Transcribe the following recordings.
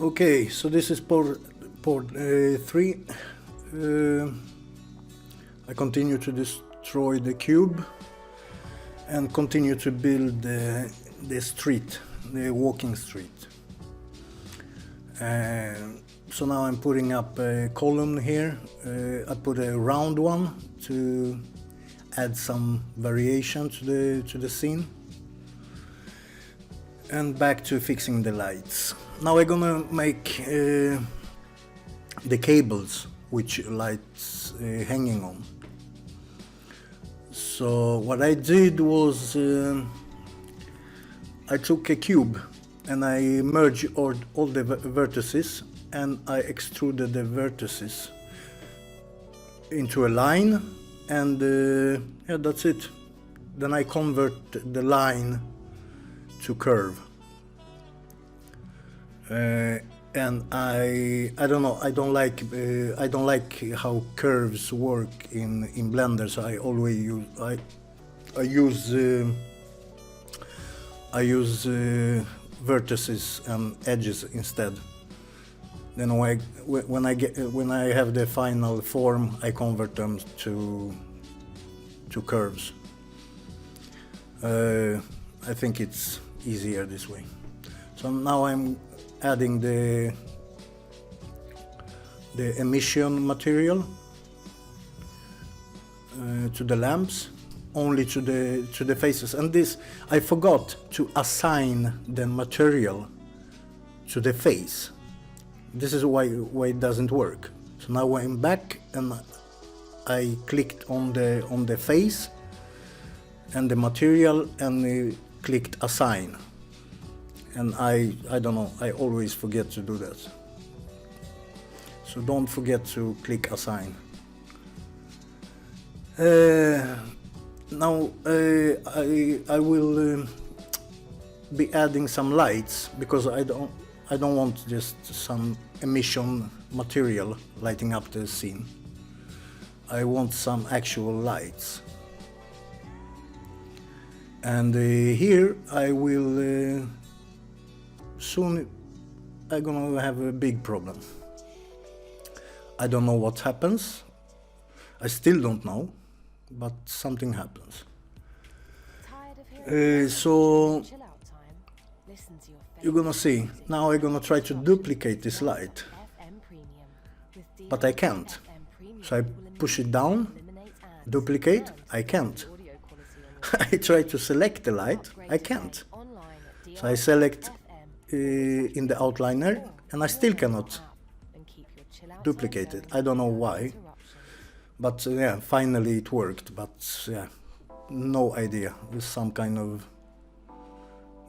Okay, so this is port 3. I continue to destroy the cube and continue to build the street, the walking street. So now I'm putting up a column here. I put a round one to add some variation to the scene. And back to fixing the lights. Now I'm gonna make the cables which lights hanging on. So what I did was I took a cube and I merged all the vertices, and I extruded the vertices into a line, and yeah, that's it. Then I convert the line to curve. And I don't know, I don't like how curves work in Blender, so I always use vertices and edges instead. Then when I have the final form, I convert them to curves. I think it's easier this way. So now I'm adding the emission material to the lamps, only to the faces. And this, I forgot to assign the material to the face. This is why it doesn't work. So now I'm back and I clicked on the face and the material and clicked assign. And I don't know, I always forget to do that. So don't forget to click assign. Now I will be adding some lights, because I don't want just some emission material lighting up the scene. I want some actual lights. And here I will soon I'm gonna have a big problem. I don't know what happens. I still don't know, but something happens. So you're gonna see. Now I'm gonna try to duplicate this light, but I can't. So I push it down, duplicate, I can't. I try to select the light, I can't. So I select in the outliner, and I still cannot duplicate it. I don't know why, but yeah, finally it worked. But yeah, no idea. It's some kind of,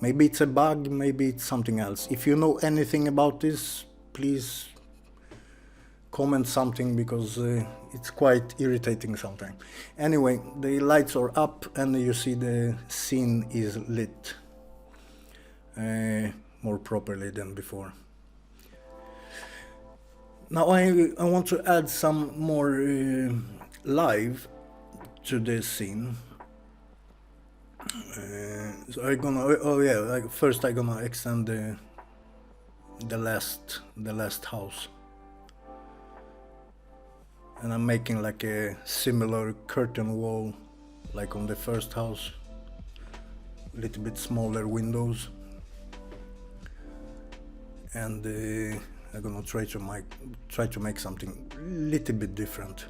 maybe it's a bug, maybe it's something else. If you know anything about this, please comment something, because it's quite irritating sometimes. Anyway, the lights are up and you see the scene is lit more properly than before. Now I want to add some more live to this scene. So I'm gonna, first I'm gonna extend the last house, and I'm making like a similar curtain wall like on the first house, a little bit smaller windows, and I'm gonna try to make something a little bit different.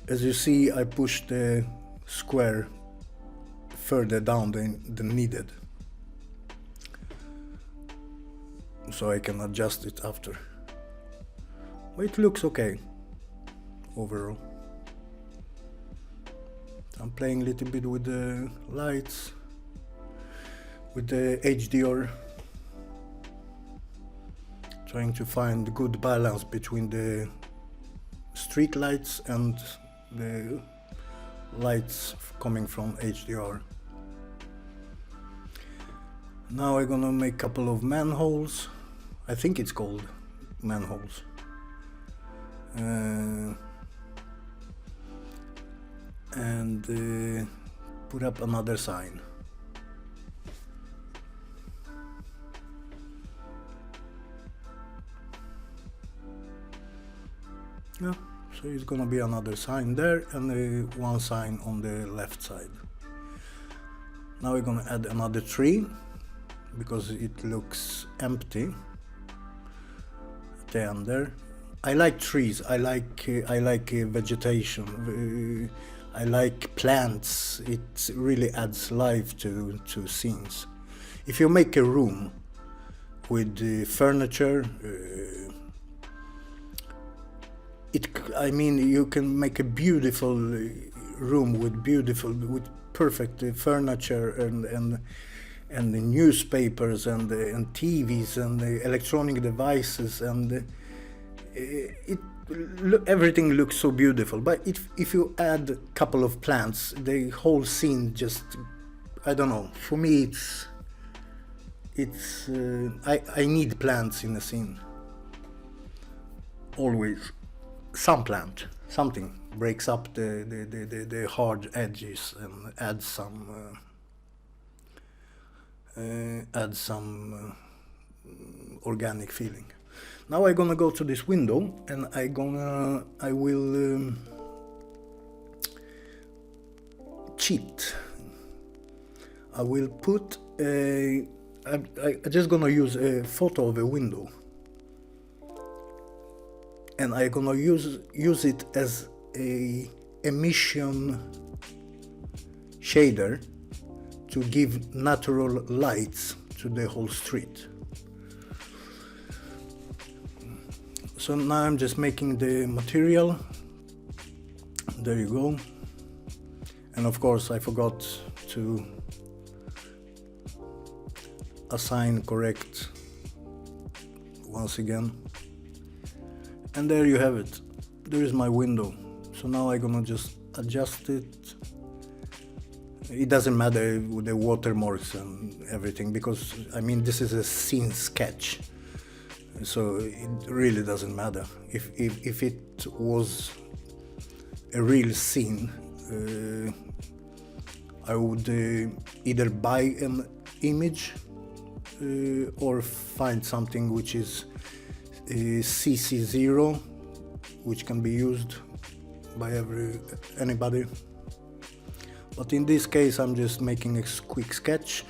As you see, I pushed the square further down than needed, so I can adjust it after. But it looks okay overall. I'm playing a little bit with the lights, with the HDR, trying to find good balance between the street lights and the lights coming from HDR. Now I'm gonna make a couple of manholes. I think it's called manholes. and put up another sign. Yeah, so it's gonna be another sign there and one sign on the left side. Now we're gonna add another tree because it looks empty at the end there. I like trees. I like vegetation. I like plants. It really adds life to scenes. If you make a room with furniture, I mean, you can make a beautiful room with perfect furniture and the newspapers and TVs and the electronic devices, and everything looks so beautiful. But if you add a couple of plants, the whole scene just, I don't know. For me, I need plants in a scene. Always, some plant, something breaks up the hard edges and adds some organic feeling. Now I'm gonna go to this window and I will cheat. I will put I'm just gonna use a photo of a window, and I'm gonna use it as a emission shader to give natural lights to the whole street. So now I'm just making the material. There you go. And of course I forgot to assign correct once again. And there you have it. There is my window. So now I'm gonna just adjust it. It doesn't matter with the watermarks and everything, because I mean this is a scene sketch. So it really doesn't matter. If it was a real scene, I would either buy an image or find something which is CC0, which can be used by anybody. But in this case I'm just making a quick sketch.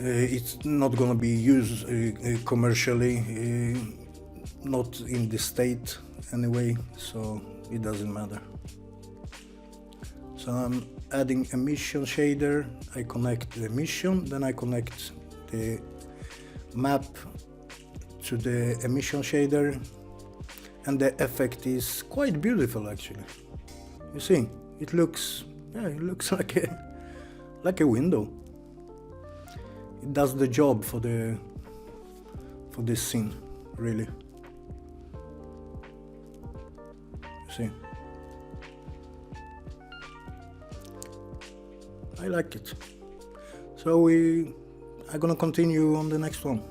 It's not gonna be used commercially, not in this state anyway, so it doesn't matter. So I'm adding emission shader. I connect the emission, then I connect the map to the emission shader, and the effect is quite beautiful actually. You see, it looks like a window. It does the job for this scene, really. See, I like it. So I'm gonna continue on the next one.